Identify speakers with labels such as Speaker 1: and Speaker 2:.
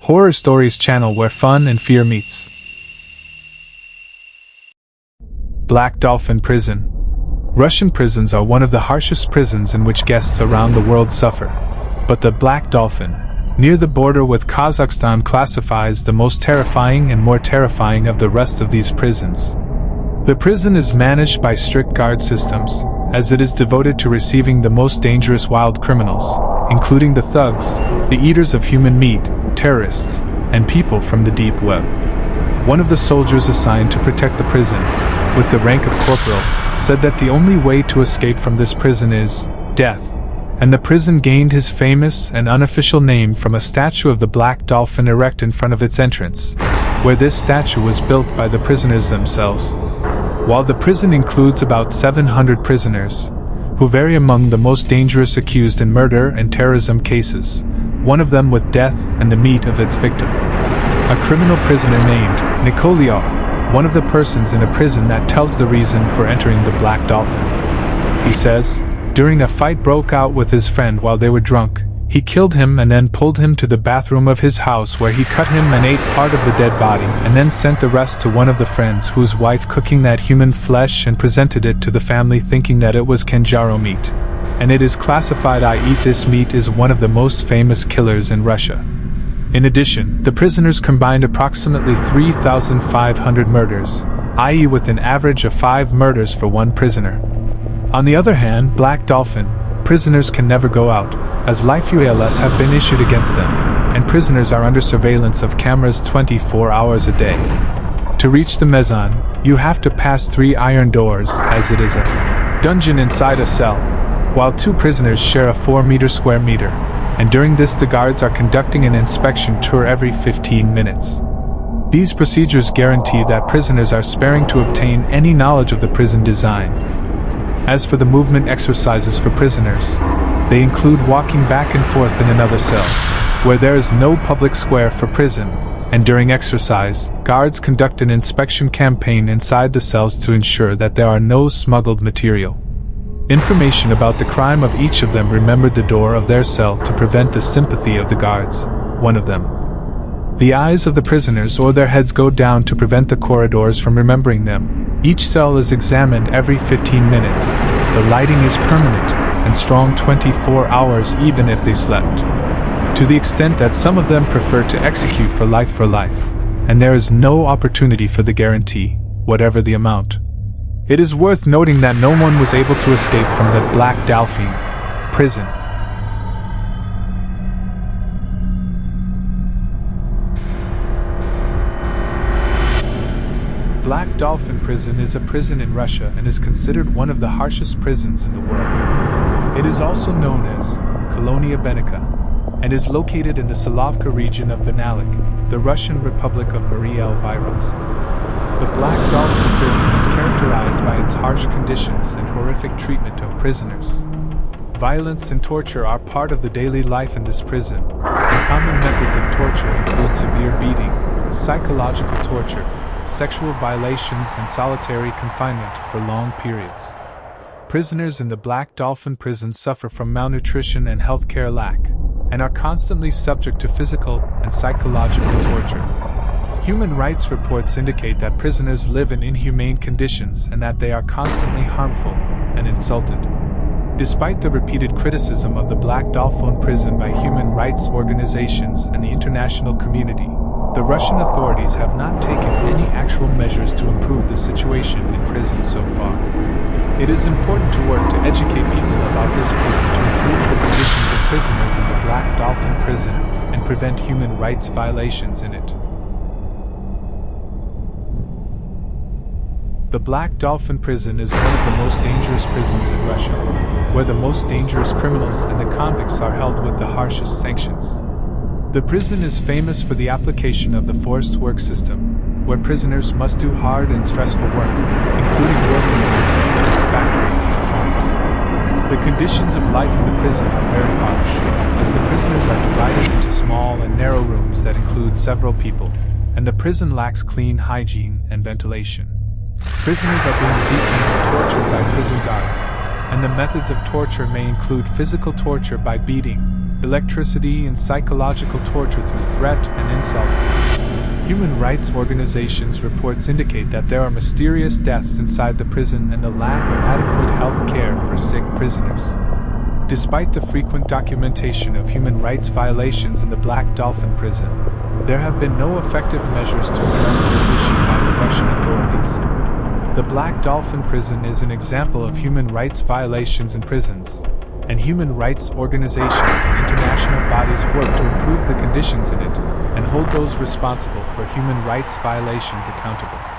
Speaker 1: Horror Stories channel where fun and fear meets. Black Dolphin Prison. Russian prisons are one of the harshest prisons in which guests around the world suffer. But the Black Dolphin, near the border with Kazakhstan, classifies the most terrifying and more terrifying of the rest of these prisons. The prison is managed by strict guard systems, as it is devoted to receiving the most dangerous wild criminals, including the thugs, the eaters of human meat, terrorists, and people from the deep web. One of the soldiers assigned to protect the prison, with the rank of corporal, said that the only way to escape from this prison is death, and the prison gained his famous and unofficial name from a statue of the Black Dolphin erect in front of its entrance, where this statue was built by the prisoners themselves. While the prison includes about 700 prisoners, who vary among the most dangerous accused in murder and terrorism cases, one of them with death and the meat of its victim. A criminal prisoner named Nikoliov, one of the persons in a prison that tells the reason for entering the Black Dolphin. He says, during a fight broke out with his friend while they were drunk, he killed him and then pulled him to the bathroom of his house where he cut him and ate part of the dead body and then sent the rest to one of the friends whose wife cooking that human flesh and presented it to the family thinking that it was Kanjaro meat. And it is classified I eat this meat is one of the most famous killers in Russia. In addition, the prisoners combined approximately 3,500 murders, i.e. with an average of 5 murders for one prisoner. On the other hand, Black Dolphin, prisoners can never go out, as life UALs have been issued against them, and prisoners are under surveillance of cameras 24 hours a day. To reach the mezzanine, you have to pass 3 iron doors, as it is a dungeon inside a cell, while 2 prisoners share a 4 square meter, and during this the guards are conducting an inspection tour every 15 minutes. These procedures guarantee that prisoners are sparing to obtain any knowledge of the prison design. As for the movement exercises for prisoners, they include walking back and forth in another cell, where there is no public square for prison, and during exercise, guards conduct an inspection campaign inside the cells to ensure that there are no smuggled material. Information about the crime of each of them remembered the door of their cell to prevent the sympathy of the guards, one of them. The eyes of the prisoners or their heads go down to prevent the corridors from remembering them. Each cell is examined every 15 minutes. The lighting is permanent and strong 24 hours even if they slept. To the extent that some of them prefer to execute for life, and there is no opportunity for the guarantee, whatever the amount. It is worth noting that no one was able to escape from the Black Dolphin Prison. Black Dolphin Prison is a prison in Russia and is considered one of the harshest prisons in the world. It is also known as Kolonia Benica, and is located in the Solovki region of Banalik, the Russian Republic of Maria El-Virost. The Black Dolphin Prison is characterized by its harsh conditions and horrific treatment of prisoners. Violence and torture are part of the daily life in this prison, and common methods of torture include severe beating, psychological torture, sexual violations, and solitary confinement for long periods. Prisoners in the Black Dolphin Prison suffer from malnutrition and healthcare lack, and are constantly subject to physical and psychological torture. Human rights reports indicate that prisoners live in inhumane conditions and that they are constantly harmful and insulted. Despite the repeated criticism of the Black Dolphin Prison by human rights organizations and the international community, the Russian authorities have not taken any actual measures to improve the situation in prisons so far. It is important to work to educate people about this prison to improve the conditions of prisoners in the Black Dolphin Prison and prevent human rights violations in it. The Black Dolphin Prison is one of the most dangerous prisons in Russia, where the most dangerous criminals and the convicts are held with the harshest sanctions. The prison is famous for the application of the forced work system, where prisoners must do hard and stressful work, including work in mines, factories, and farms. The conditions of life in the prison are very harsh, as the prisoners are divided into small and narrow rooms that include several people, and the prison lacks clean hygiene and ventilation. Prisoners are being beaten and tortured by prison guards, and the methods of torture may include physical torture by beating, electricity, and psychological torture through threat and insult. Human rights organizations' reports indicate that there are mysterious deaths inside the prison and the lack of adequate health care for sick prisoners. Despite the frequent documentation of human rights violations in the Black Dolphin Prison, there have been no effective measures to address this issue by the Russian authorities. The Black Dolphin Prison is an example of human rights violations in prisons, and human rights organizations and international bodies work to improve the conditions in it and hold those responsible for human rights violations accountable.